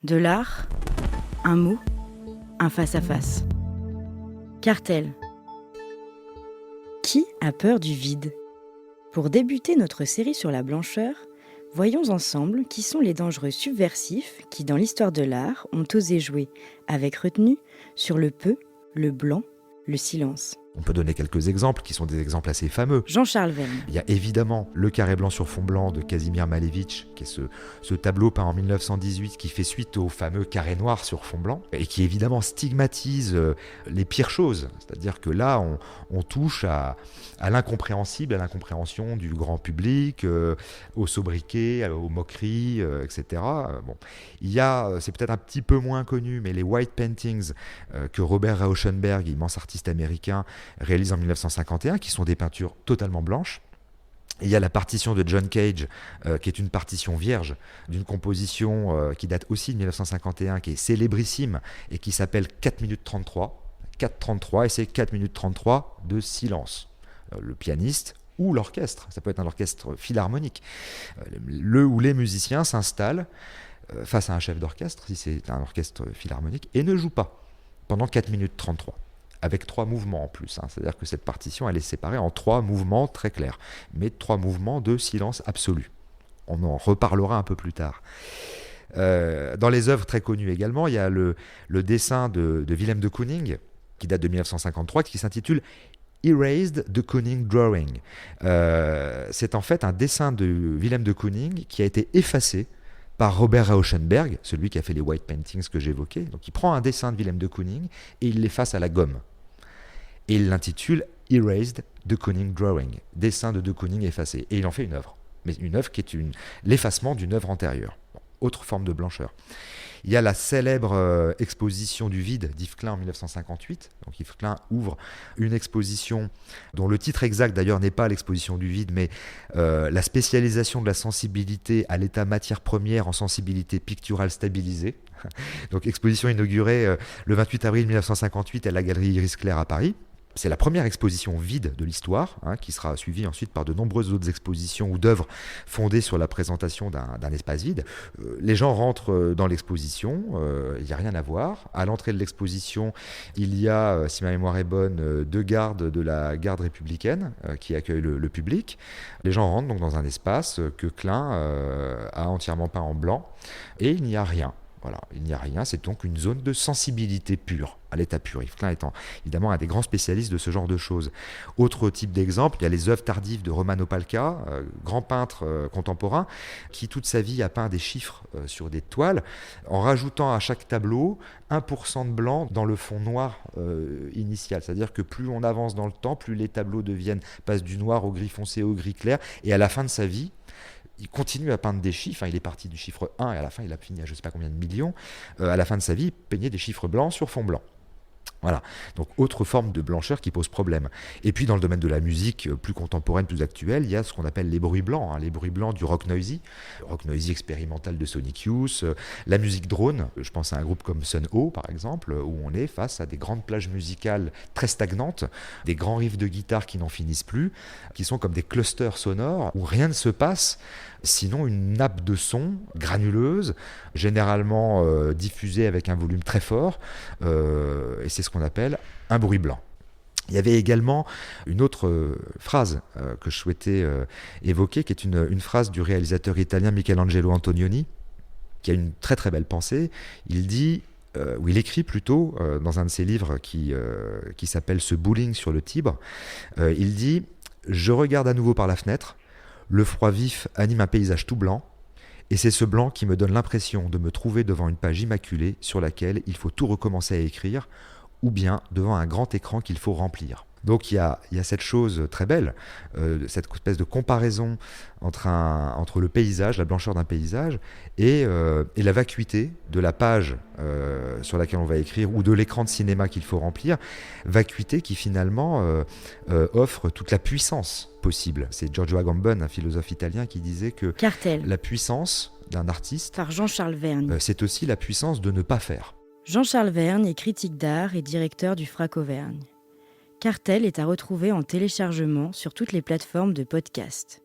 De l'art, un mot, un face-à-face. Cartel. Qui a peur du vide ? Pour débuter notre série sur la blancheur, voyons ensemble qui sont les dangereux subversifs qui, dans l'histoire de l'art, ont osé jouer, avec retenue, sur le peu, le blanc, le silence. On peut donner quelques exemples qui sont des exemples assez fameux. Jean-Charles Verne. Il y a évidemment le carré blanc sur fond blanc de Kazimir Malevich, qui est ce tableau peint en 1918 qui fait suite au fameux carré noir sur fond blanc et qui évidemment stigmatise les pires choses. C'est-à-dire que là, on touche à l'incompréhensible, à l'incompréhension du grand public, au sobriquet, aux moqueries, etc. Bon. Il y a, c'est peut-être un petit peu moins connu, mais les white paintings que Robert Rauschenberg, immense artiste américain, réalise en 1951, qui sont des peintures totalement blanches. Et il y a la partition de John Cage, qui est une partition vierge d'une composition qui date aussi de 1951, qui est célébrissime et qui s'appelle 4 minutes 33. 4:33, et c'est 4 minutes 33 de silence. Le pianiste ou l'orchestre, ça peut être un orchestre philharmonique, le ou les musiciens s'installent face à un chef d'orchestre, si c'est un orchestre philharmonique, et ne jouent pas pendant 4 minutes 33. Avec 3 mouvements en plus. C'est-à-dire que cette partition, elle est séparée en 3 mouvements très clairs, mais 3 mouvements de silence absolu. On en reparlera un peu plus tard. Dans les œuvres très connues également, il y a le dessin de Willem de Kooning, qui date de 1953, qui s'intitule Erased de Kooning Drawing. C'est en fait un dessin de Willem de Kooning qui a été effacé par Robert Rauschenberg, celui qui a fait les white paintings que j'évoquais. Donc il prend un dessin de Willem de Kooning et il l'efface à la gomme. Et il l'intitule Erased de Kooning Drawing, dessin de Kooning effacé. Et il en fait une œuvre, mais une œuvre qui est l'effacement d'une œuvre antérieure. Bon, autre forme de blancheur. Il y a la célèbre exposition du vide d'Yves Klein en 1958. Donc Yves Klein ouvre une exposition dont le titre exact d'ailleurs n'est pas l'exposition du vide, mais la spécialisation de la sensibilité à l'état matière première en sensibilité picturale stabilisée. Donc exposition inaugurée le 28 avril 1958 à la galerie Iris Clair à Paris. C'est la première exposition vide de l'histoire, qui sera suivie ensuite par de nombreuses autres expositions ou d'œuvres fondées sur la présentation d'un espace vide. Les gens rentrent dans l'exposition, il n'y a rien à voir. À l'entrée de l'exposition, il y a, si ma mémoire est bonne, 2 gardes de la garde républicaine qui accueillent le public. Les gens rentrent donc dans un espace que Klein a entièrement peint en blanc et il n'y a rien. Voilà, il n'y a rien, c'est donc une zone de sensibilité pure, à l'état pur. Yves Klein étant évidemment un des grands spécialistes de ce genre de choses. Autre type d'exemple, il y a les œuvres tardives de Roman Opalka, grand peintre contemporain, qui toute sa vie a peint des chiffres sur des toiles, en rajoutant à chaque tableau 1% de blanc dans le fond noir initial. C'est-à-dire que plus on avance dans le temps, plus les tableaux passent du noir au gris foncé au gris clair, et à la fin de sa vie, il continue à peindre des chiffres, il est parti du chiffre 1 et à la fin il a fini à je ne sais pas combien de millions. À la fin de sa vie, il peignait des chiffres blancs sur fond blanc. Voilà, donc autre forme de blancheur qui pose problème. Et puis dans le domaine de la musique plus contemporaine, plus actuelle, il y a ce qu'on appelle les bruits blancs, les bruits blancs du rock noisy expérimental de Sonic Youth, la musique drone, je pense à un groupe comme Sun Ho par exemple, où on est face à des grandes plages musicales très stagnantes, des grands riffs de guitare qui n'en finissent plus, qui sont comme des clusters sonores où rien ne se passe, sinon une nappe de son granuleuse, généralement diffusée avec un volume très fort, et c'est ce qu'on appelle un bruit blanc. Il y avait également une autre phrase que je souhaitais évoquer, qui est une phrase du réalisateur italien Michelangelo Antonioni, qui a une très très belle pensée. Il dit, ou il écrit plutôt, dans un de ses livres qui s'appelle « Ce bowling sur le Tibre », il dit « Je regarde à nouveau par la fenêtre, le froid vif anime un paysage tout blanc, et c'est ce blanc qui me donne l'impression de me trouver devant une page immaculée sur laquelle il faut tout recommencer à écrire, ou bien devant un grand écran qu'il faut remplir. » Donc il y a cette chose très belle, cette espèce de comparaison entre le paysage, la blancheur d'un paysage, et la vacuité de la page sur laquelle on va écrire, ou de l'écran de cinéma qu'il faut remplir, vacuité qui finalement offre toute la puissance possible. C'est Giorgio Agamben, un philosophe italien, qui disait que Cartel. La puissance d'un artiste, Par Jean-Charles Verne. C'est aussi la puissance de ne pas faire. Jean-Charles Verne est critique d'art et directeur du FRAC Auvergne. Cartel est à retrouver en téléchargement sur toutes les plateformes de podcast.